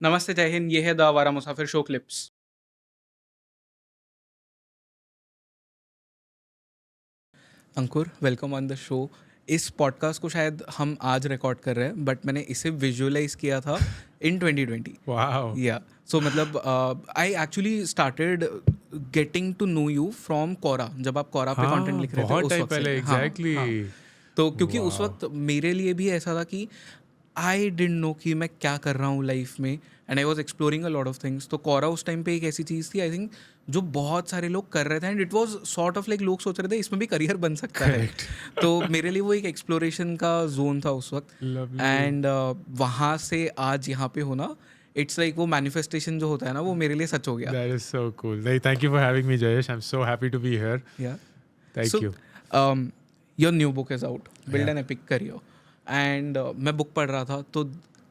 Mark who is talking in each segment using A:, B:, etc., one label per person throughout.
A: नमस्ते, जय हिंद। ये है द आवारा मुसाफिर show clips. Ankur, welcome on the show. इस पॉडकास्ट को शायद हम आज रिकॉर्ड कर रहे हैं, बट मैंने इसे विजुअलाइज किया था इन 2020।
B: वाओ!
A: या सो मतलब I actually started getting to know you from Quora, जब आप कोरा पे कंटेंट
B: हाँ,
A: लिख रहे थे
B: बहुत
A: उस
B: टाइम
A: वक्त से।
B: पहले
A: हाँ,
B: एग्ज़ैक्टली।
A: हाँ। तो क्योंकि उस
B: वाओ!
A: वक्त मेरे लिए भी ऐसा था कि आई डिडंट नो कि मैं क्या कर रहा हूँ लाइफ में, and I was exploring a lot of things. तो कोरा उस टाइम पे एक ऐसी चीज़ थी, आई थिंक, जो बहुत सारे लोग कर रहे थे, and it was sort of like लोग सोच रहे थे इसमें भी करियर बन सकता है।
B: करेक्ट।
A: तो मेरे लिए वो एक एक्सप्लोरेशन का जोन था उस वक्त।
B: लवली।
A: एंड वहाँ से आज यहाँ पे होना, इट्स लाइक वो मैनिफेस्टेशन जो होता है ना, वो मेरे लिए सच हो गया।
B: That is so cool. Thank you for having me Jayesh. I am so happy to be here.
A: Yeah
B: thank
A: so
B: you.
A: Your new book is out, build
B: yeah.
A: An epic career. And मैं book पढ़ रहा था, तो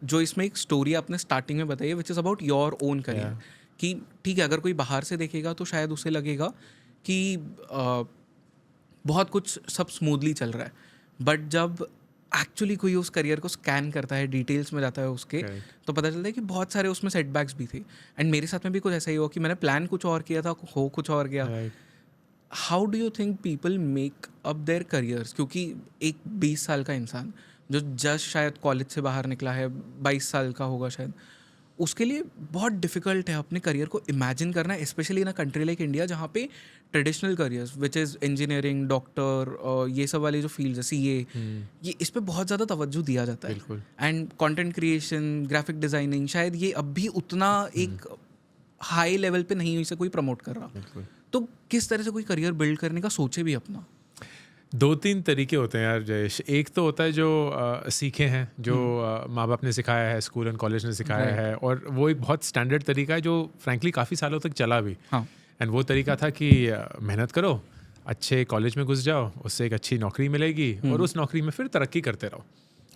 A: जो इसमें एक story आपने starting में बताई है, which is about your own
B: या।
A: करियर, कि ठीक है, अगर कोई बाहर से देखेगा तो शायद उसे लगेगा कि बहुत कुछ सब स्मूथली चल रहा है, बट जब एक्चुअली कोई उस करियर को स्कैन करता है, डिटेल्स में जाता है उसके,
B: करेक्ट।
A: तो पता चलता है कि बहुत सारे उसमें सेटबैक्स भी थे। एंड मेरे साथ में भी कुछ ऐसा ही हुआ कि मैंने प्लान कुछ और किया था, हो कुछ और गया।
B: Right.
A: How do you think people make up their careers? क्योंकि एक 20 साल का इंसान जो जस्ट शायद कॉलेज से बाहर निकला है, 22 साल का होगा शायद, उसके लिए बहुत डिफिकल्ट है अपने करियर को इमेजिन करना, specially in a country like India, जहाँ पे traditional careers which is engineering, doctor, ये सब वाली जो फील्ड्स है, CA,
B: हुँ,
A: ये इस पे बहुत ज़्यादा तवज्जो दिया जाता है।
B: बिल्कुल।
A: And content creation, graphic designing, शायद ये अब भी उतना
B: हुँ,
A: एक हाई लेवल पे नहीं इसे कोई प्रमोट कर रहा।
B: बिल्कुल।
A: तो किस तरह से कोई करियर बिल्ड करने का सोचे भी अपना?
B: 2-3 तरीके होते हैं यार जयेश। एक तो होता है जो सीखे हैं, जो
A: हुँ,
B: माँ-बाप ने सिखाया है, स्कूल एंड कॉलेज ने सिखाया
A: राइट।
B: है, और वो एक बहुत स्टैंडर्ड तरीका है जो फ्रैंकली काफ़ी सालों तक चला भी।
A: हाँ।
B: एंड वो तरीका था कि मेहनत करो, अच्छे कॉलेज में घुस जाओ, उससे एक अच्छी नौकरी मिलेगी और
A: हुँ,
B: उस नौकरी में फिर तरक्की करते रहो।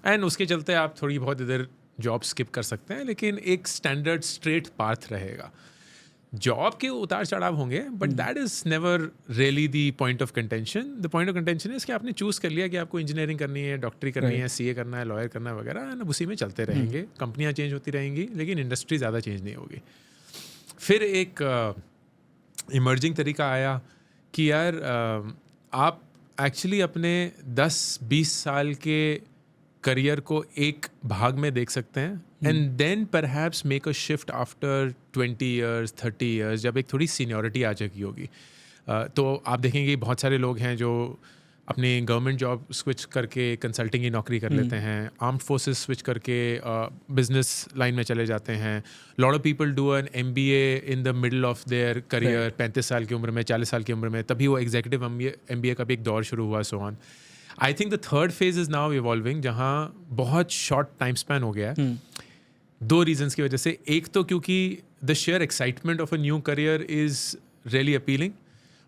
B: एंड उसके चलते आप थोड़ी बहुत इधर जॉब स्किप कर सकते हैं, लेकिन एक स्टैंडर्ड स्ट्रेट पाथ रहेगा। जॉब के उतार चढ़ाव होंगे, but
A: hmm,
B: that is never really the point of contention. The point of contention is कि आपने चूज़ कर लिया कि आपको इंजीनियरिंग करनी है, डॉक्टरी करनी है,
A: राइट।
B: CA करना है, लॉयर करना है वगैरह, एंड उसी में चलते
A: हुँ,
B: रहेंगे। कंपनियाँ चेंज होती रहेंगी, लेकिन इंडस्ट्री ज़्यादा चेंज नहीं होगी। फिर एक इमर्जिंग तरीका आया कि यार आप एक्चुअली अपने 10-20 साल के करियर को एक भाग में देख सकते हैं,
A: hmm,
B: and then perhaps make a shift after 20 years 30 years, जब एक थोड़ी सीनियरिटी आ चुकी होगी। तो आप देखेंगे बहुत सारे लोग हैं जो अपनी गवर्नमेंट जॉब स्विच करके कंसल्टिंग की नौकरी कर
A: हुँ,
B: लेते हैं, आर्म्ड फोर्सेस स्विच करके बिजनेस लाइन में चले जाते हैं। Lot of people do an MBA in the middle of their career,
A: right.
B: 35 साल की उम्र में, 40 साल की उम्र में, तभी वो एग्जीक्यूटिव MBA का भी एक दौर शुरू हुआ, so on. I think the third phase is now evolving, जहाँ बहुत शॉर्ट टाइम स्पैन हो गया है।
A: हुँ,
B: 2 रीजंस की वजह से। एक तो क्योंकि the share excitement of a new career is really appealing,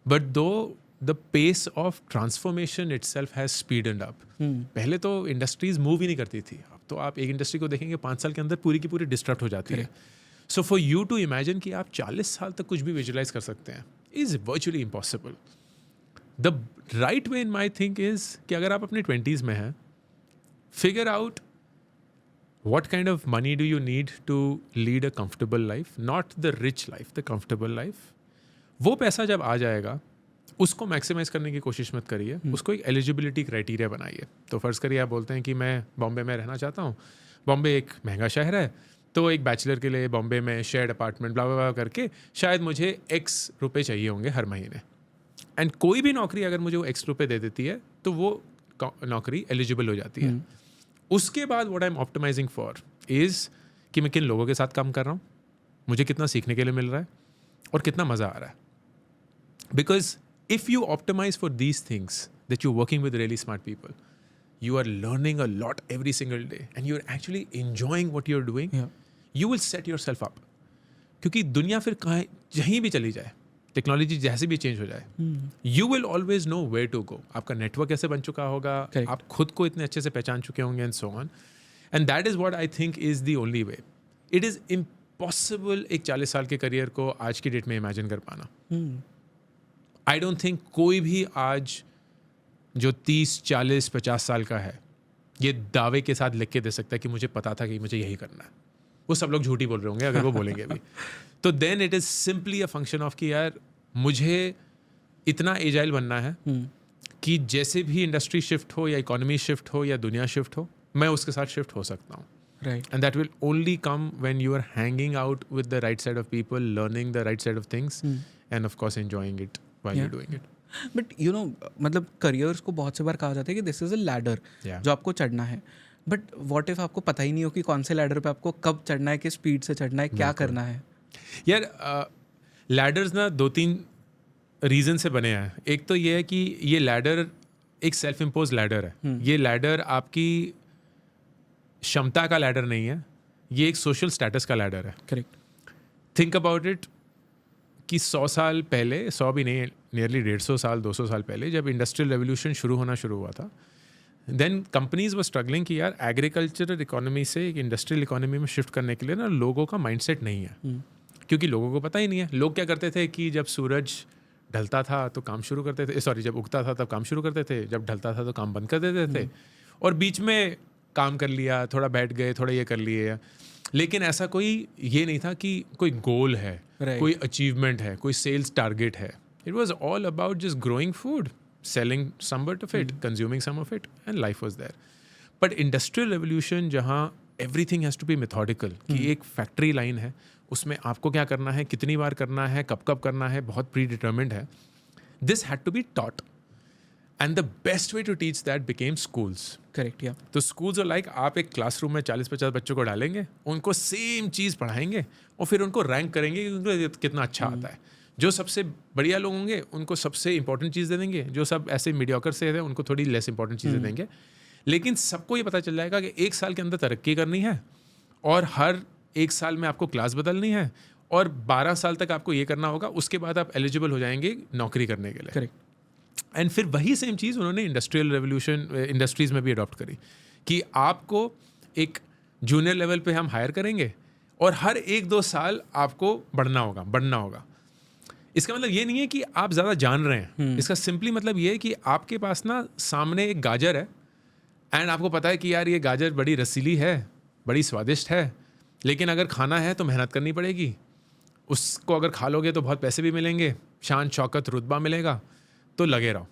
B: but though the pace of transformation itself has speeded up.
A: Hmm,
B: पहले तो इंडस्ट्रीज मूव ही नहीं करती थी, अब तो आप एक इंडस्ट्री को देखेंगे 5 साल के अंदर पूरी की पूरी डिस्टर्ब हो जाती है।
A: Correct.
B: So for you to imagine कि आप 40 साल तक कुछ भी विजुलाइज कर सकते हैं is virtually impossible. The right way in my think is कि अगर आप अपने 20s में हैं, figure out what kind of money do you need to lead a comfortable life, not the rich life, the comfortable life. वो पैसा जब आ जाएगा, उसको मैक्सिमाइज करने की कोशिश मत करिए,
A: हुँ,
B: उसको एक एलिजिबिलिटी क्राइटेरिया बनाइए। तो फ़र्ज़ करिए आप बोलते हैं कि मैं बॉम्बे में रहना चाहता हूँ, बॉम्बे एक महंगा शहर है, तो एक बैचलर के लिए बॉम्बे में शेयर्ड अपार्टमेंट ब्ला ब्ला ब्ला करके शायद मुझे एक्स रुपए चाहिए होंगे हर महीने। एंड कोई भी नौकरी अगर मुझे वो एक्स रुपए दे देती है, तो वो नौकरी एलिजिबल हो जाती है।
A: हुँ,
B: उसके बाद what I am optimizing for is कि मैं किन लोगों के साथ काम कर रहा हूँ, मुझे कितना सीखने के लिए मिल रहा है और कितना मज़ा आ रहा है। Because if you optimize for these things that you working with really smart people, you are learning a lot every single day and you're actually enjoying what you're doing,
A: या,
B: you will set yourself up. क्योंकि दुनिया फिर कहाँ जहीं भी चली जाए, technology जैसे भी चेंज हो जाए,
A: hmm,
B: you will always know where to go. आपका नेटवर्क कैसे बन चुका होगा,
A: करेक्ट।
B: आप खुद को इतने अच्छे से पहचान चुके होंगे, and so on. And that is what I think is the only way. It is impossible एक 40 साल के करियर को आज की डेट में इमेजिन कर पाना।
A: हुँ,
B: आई डोंट थिंक कोई भी आज जो 30 40 50 साल का है, ये दावे के साथ लिख के दे सकता है कि मुझे पता था कि मुझे यही करना है। वो सब लोग झूठी बोल रहे होंगे अगर वो बोलेंगे अभी. तो then it is simply a function of कि यार मुझे इतना एजाइल बनना है कि जैसे भी इंडस्ट्री शिफ्ट हो या इकोनॉमी शिफ्ट हो या दुनिया शिफ्ट हो, मैं उसके साथ शिफ्ट हो सकता हूँ.
A: Right.
B: And that will only come when you are hanging out with the right side of people, learning the right side of things, and of course enjoying it while you're doing it.
A: But you know मतलब careers को बहुत से बार कहा जाता है कि this is a ladder
B: Yeah.
A: जो आपको चढ़ना है. बट वॉट इफ आपको पता ही नहीं हो कि कौन से लैडर पे आपको कब चढ़ना है, किस स्पीड से चढ़ना है, क्या करना है.
B: यार लैडर्स ना 2-3 रीजन से बने हैं. एक तो ये है कि ये लैडर एक सेल्फ इम्पोज लैडर है. ये लैडर आपकी क्षमता का लैडर नहीं है, ये एक सोशल स्टेटस का लैडर है.
A: करेक्ट.
B: थिंक अबाउट इट कि 100 साल पहले, 100 भी नहीं, नियरली 150 साल 200 साल पहले जब इंडस्ट्रियल रेवोल्यूशन शुरू होना शुरू हुआ था, देन कंपनीज वर स्ट्रगलिंग कि यार एग्रीकल्चरल इकोनॉमी से एक इंडस्ट्रियल इकोनॉमी में शिफ्ट करने के लिए ना लोगों का माइंडसेट नहीं है. क्योंकि लोगों को पता ही नहीं है. लोग क्या करते थे कि जब सूरज ढलता था तो काम शुरू करते थे, सॉरी जब उगता था तब काम शुरू करते थे, जब ढलता था तो काम बंद कर देते थे, और बीच में काम कर लिया, थोड़ा बैठ गए, थोड़ा ये कर लिए. लेकिन ऐसा कोई ये नहीं था कि कोई गोल है, कोई अचीवमेंट है, कोई सेल्स टारगेट है. It was all about just growing food, selling some but of it, consuming some of it, and life was there. But industrial revolution जहाँ everything has to be methodical, कि एक factory line है, उसमें आपको क्या करना है, कितनी बार करना है, कब कब करना है, बहुत प्री डिटर्मिन्ड है. This had to be taught, and the best way to teach that became schools.
A: Correct. या
B: तो स्कूल्स और लाइक आप एक क्लासरूम में 40-50 बच्चों को डालेंगे, उनको सेम चीज़ पढ़ाएंगे और फिर उनको रैंक करेंगे कि उनको कितना अच्छा आता है. जो सबसे बढ़िया लोग होंगे उनको सबसे इंपॉर्टेंट चीज़ दे देंगे, जो सब ऐसे मीडियोकर से हैं उनको थोड़ी लेस इंपॉर्टेंट चीज़ें देंगे. लेकिन सबको ये पता चल जाएगा कि 1 साल के अंदर तरक्की करनी है और हर 1 साल में आपको क्लास बदलनी है और 12 साल तक आपको ये करना होगा. उसके बाद आप एलिजिबल हो जाएंगे नौकरी करने के लिए.
A: करेक्ट.
B: एंड फिर वही सेम चीज़ उन्होंने इंडस्ट्रियल रेवोल्यूशन इंडस्ट्रीज़ में भी अडॉप्ट करी कि आपको एक जूनियर लेवल पे हम हायर करेंगे और हर 1-2 साल आपको बढ़ना होगा. इसका मतलब ये नहीं है कि आप ज़्यादा जान रहे हैं. इसका सिंपली मतलब ये है कि आपके पास ना सामने एक गाजर है एंड आपको पता है कि यार ये गाजर बड़ी रसीली है, बड़ी स्वादिष्ट है, लेकिन अगर खाना है तो मेहनत करनी पड़ेगी. उसको अगर खा लोगे तो बहुत पैसे भी मिलेंगे, शान शौकत रुतबा मिलेगा, तो लगे रहो.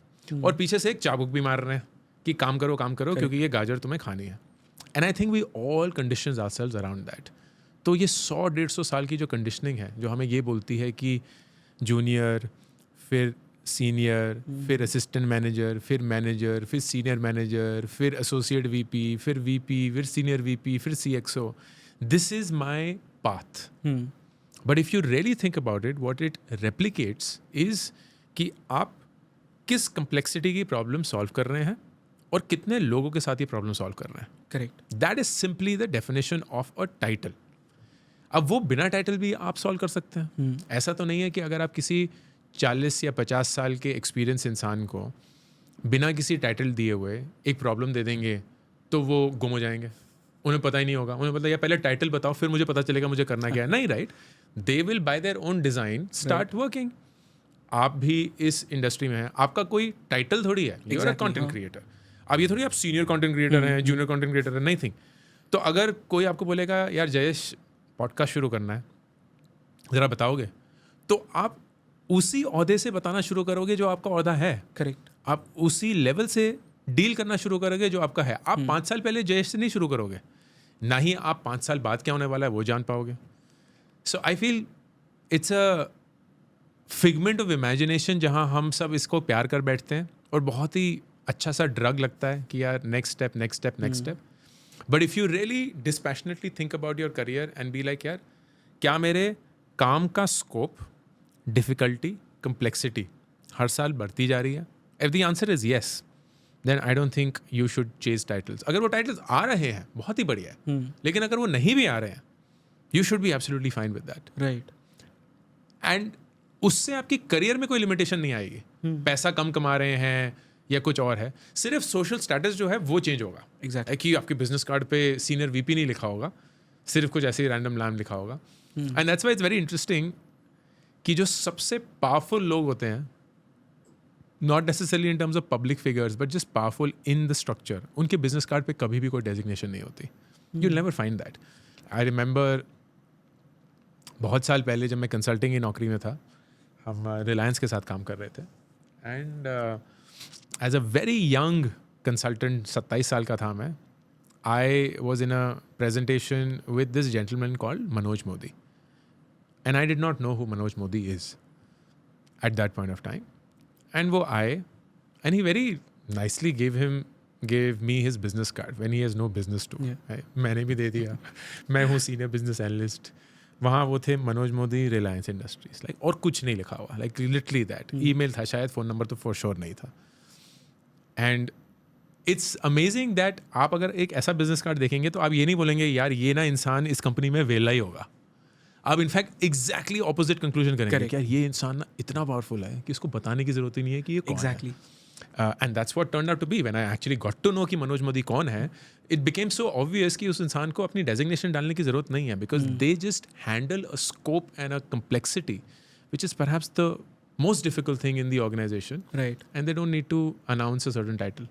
B: और पीछे से एक चाबुक भी मार रहे हैं कि काम करो क्योंकि ये गाजर तुम्हें खानी है. And I think we all conditions ourselves around that. तो ये 100-150 साल की जो कंडीशनिंग है, जो हमें ये बोलती है कि जूनियर, फिर सीनियर, फिर असिस्टेंट मैनेजर, फिर सीनियर मैनेजर, फिर एसोसिएट वीपी, फिर सीनियर वीपी, फिर CXO. This is my path. But if you really think about it, what it replicates is कि आप किस कम्प्लेक्सिटी की प्रॉब्लम सॉल्व कर रहे हैं और कितने लोगों के साथ ये प्रॉब्लम सॉल्व कर रहे हैं.
A: Correct.
B: That is simply the definition of a title. अब वो बिना टाइटल भी आप सॉल्व कर सकते हैं. ऐसा तो नहीं है कि अगर आप किसी 40 या 50 साल के एक्सपीरियंस इंसान को बिना किसी टाइटल दिए हुए एक प्रॉब्लम दे देंगे तो वो गुम हो जाएंगे, उन्हें पता ही नहीं होगा. उन्हें पता या पहले टाइटल बताओ फिर मुझे पता चलेगा मुझे करना क्या है. नहीं, right. They will buy their own design start working. आप भी इस इंडस्ट्री में हैं, आपका कोई टाइटल थोड़ी है, you are a content creator. अब ये थोड़ी आप सीनियर कंटेंट क्रिएटर हैं, जूनियर कंटेंट क्रिएटर है, नहीं थिंक. तो अगर कोई आपको बोलेगा यार जयेश पॉडकास्ट शुरू करना है, ज़रा बताओगे, तो आप उसी ओहदे से बताना शुरू करोगे जो आपका ओहदा है.
A: करेक्ट.
B: आप उसी लेवल से डील करना शुरू करोगे जो आपका है. आप 5 साल पहले जयेश से नहीं शुरू करोगे, ना ही आप 5 साल बाद क्या होने वाला है वो जान पाओगे. So I feel it's a figment of imagination जहाँ हम सब इसको प्यार कर बैठते हैं और बहुत ही अच्छा सा ड्रग लगता है कि यार next step. But if you really dispassionately think about your career and be like यार क्या मेरे काम का स्कोप, डिफ़िकल्टी, कम्प्लेक्सिटी हर साल बढ़ती जा रही है? If the answer is yes, then I don't think you should chase titles. अगर वो टाइटल्स आ रहे हैं बहुत ही बढ़िया है, लेकिन अगर वो नहीं भी आ रहे हैं you should be absolutely fine with that.
A: Right.
B: And उससे आपकी करियर में कोई लिमिटेशन नहीं आएगी. पैसा कम कमा रहे हैं या कुछ और है, सिर्फ सोशल स्टेटस जो है वो चेंज होगा.
A: एग्जैक्टली.
B: कि आपके बिजनेस कार्ड पे सीनियर वीपी नहीं लिखा होगा, सिर्फ कुछ ऐसे ही रैंडम नाम लिखा होगा. And that's why it's very interesting कि जो सबसे पावरफुल लोग होते हैं, not necessarily in terms of public figures but just powerful in the structure, उनके बिजनेस कार्ड पे कभी भी कोई डेजिग्नेशन नहीं होती. You never find that. I remember बहुत साल पहले जब मैं कंसल्टिंग की नौकरी में था, हम रिलायंस के साथ काम कर रहे थे, and as a very young consultant, 27 साल का था मैं, I was in a presentation with this gentleman called Manoj Modi, and I did not know who Manoj Modi is at that point of time. And wo aaye, and he very nicely gave me his business card when he has no business to. मैंने भी दे दिया, मैं हूँ senior business analyst. वहाँ वो थे Manoj Modi, Reliance industries, like और कुछ नहीं लिखा हुआ, लाइक लिटरली दैट. ईमेल था शायद, फ़ोन नंबर तो फॉर श्योर नहीं था. एंड इट्स अमेजिंग दैट आप अगर एक ऐसा बिजनेस कार्ड देखेंगे तो आप ये नहीं बोलेंगे यार ये ना इंसान इस कंपनी में वेला ही होगा. आप इनफैक्ट एग्जैक्टली ऑपोजिट कंक्लूजन करेंगे कि यार ये इंसान ना इतना पावरफुल है कि इसको बताने की जरूरत ही नहीं है कि ये कौन है. And that's what turned out to be when I actually got to know कि मनोज मोदी कौन है. इट बिकेम सो ऑब्वियस कि उस इंसान को अपनी डेजिग्नेशन डालने की जरूरत नहीं है, because they just handle a scope and a complexity which is perhaps the most difficult thing in the organization,
A: Right.
B: and they don't need to announce a certain title.